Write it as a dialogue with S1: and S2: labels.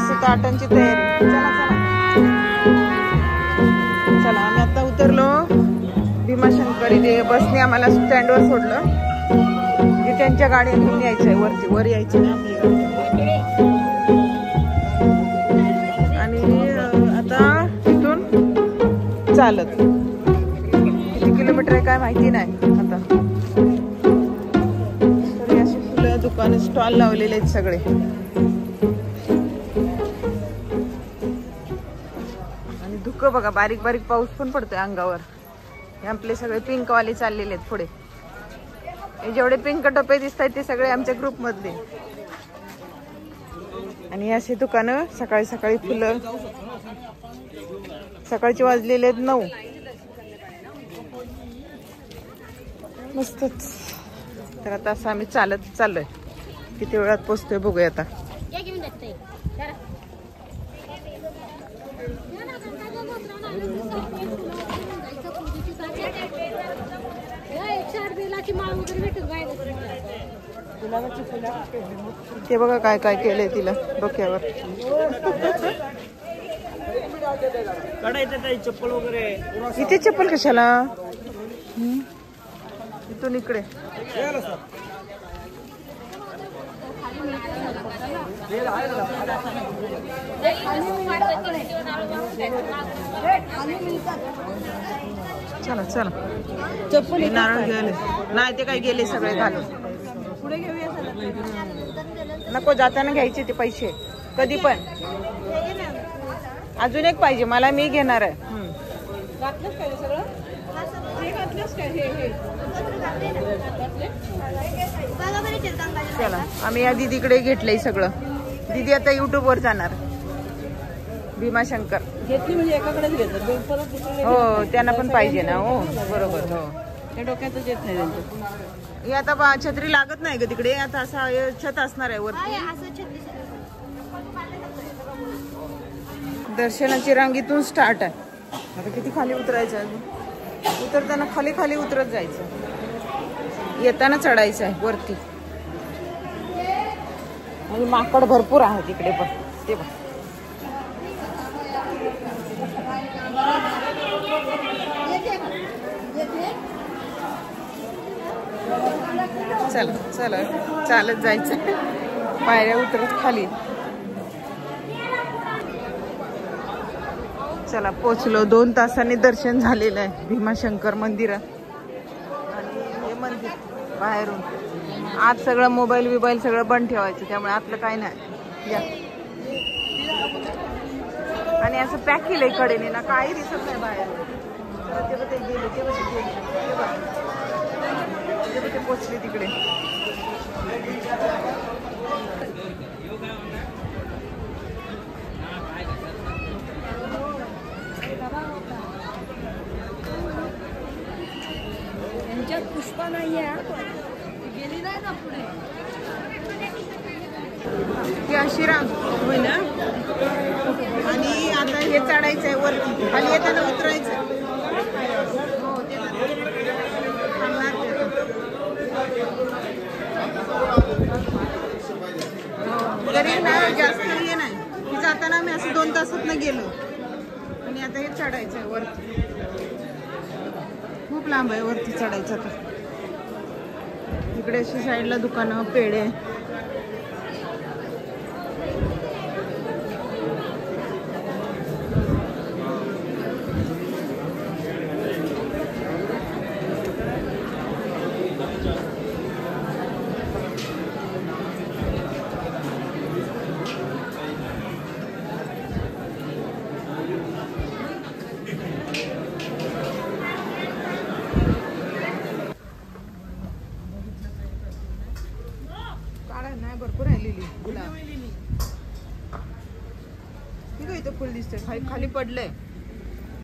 S1: मस्त ताटांची तयारी. चला चला चला, आम्ही आता उतरलो भीमाशंकर. इथे बसने आम्हाला स्टँडवर सोडलं. त्यांच्या गाड्या घेऊन यायचंय वरती, वर यायचं नाही आणि आता तिथून चालत. किती किलोमीटर आहे काय माहिती नाही आता. तरी असे फुलं दुकान स्टॉल लावलेले आहेत सगळे. आणि धुकं बघा, बारीक बारीक पाऊस पण पडतोय अंगावर. हे आपले सगळे पिंक वाले चाललेले आहेत पुढे. हे जेवढे पिंक टोपे दिसत आहेत ते सगळे आमच्या ग्रुप मधले. आणि असे दुकानं सकाळी सकाळी फुलं. सकाळचे वाजलेले आहेत 9. मस्तच. तर आता असं आम्ही चालत चाललोय. किती वेळात पोहोचतोय बघूया आता. ते बघा काय काय केलंय तिला डोक्यावर.
S2: चप्पल वगैरे.
S1: इथे चप्पल कशाला? इथून इकडे. चला चला, चप्पल नारळ घ्यायला नाही. ते काय गेले सगळे घालून. पुढे घेऊया. नको, जाताना घ्यायचे ते पैसे कधी पण. अजून एक पाहिजे मला, मी घेणार आहे. चला, आम्ही या दीदीकडे घेतलंय सगळं. दीदी आता युट्यूब वर जाणार. भीमाशंकर
S2: घेतली म्हणजे एकाकडेच घेतात.
S1: हो, त्यांना पण पाहिजे ना. हो बरोबर. हो,
S2: त्या डोक्यातच येत नाही त्यांचं.
S1: हे आता छत्री लागत नाही ग तिकडे. आता असा छत असणार आहे वरती. दर्शनाची रांग इथून स्टार्ट आहे. आता किती खाली उतरायचं आहे. उतरताना खाली खाली उतरत जायचं. येताना चढायचं आहे वरती. आणि माकड भरपूर आहे तिकडे पण. ते बघ. चला चला, चालत जायचं. पायऱ्या उतरत खाली. चला पोचलो. 2 तासांनी दर्शन झालेलं आहे भीमाशंकर मंदिरात. आणि हे मंदिर बाहेरून. आत सगळं मोबाईल बिबाईल सगळं बंद ठेवायचं, त्यामुळे आतलं काय नाही. या. आणि असं पॅक केलंय कडेने ना, काही दिसत नाही बाहेर. ते गेले ते पोचले तिकडे.
S2: यांच्यात पुष्पा नाही आहे, गेली नाही ना पुढे.
S1: ही अशी रांग होय ना. आणि आता हे चढायचंय वरती. खाली येताना उतरायचं. हो, ते थांबणार तरी ना, जास्त हे नाही. की जाताना आम्ही असं 2 तासात गेलो. आणि आता हे चढायचंय वरती. खूप लांब आहे वरती चढायचं. तर इकडे अशी साईडला दुकानं, पेढे. नाही, भरपूर राहिलेली गुलाब. ठीक आहे, इथं फुल दिसतंय. खाली पडलंय.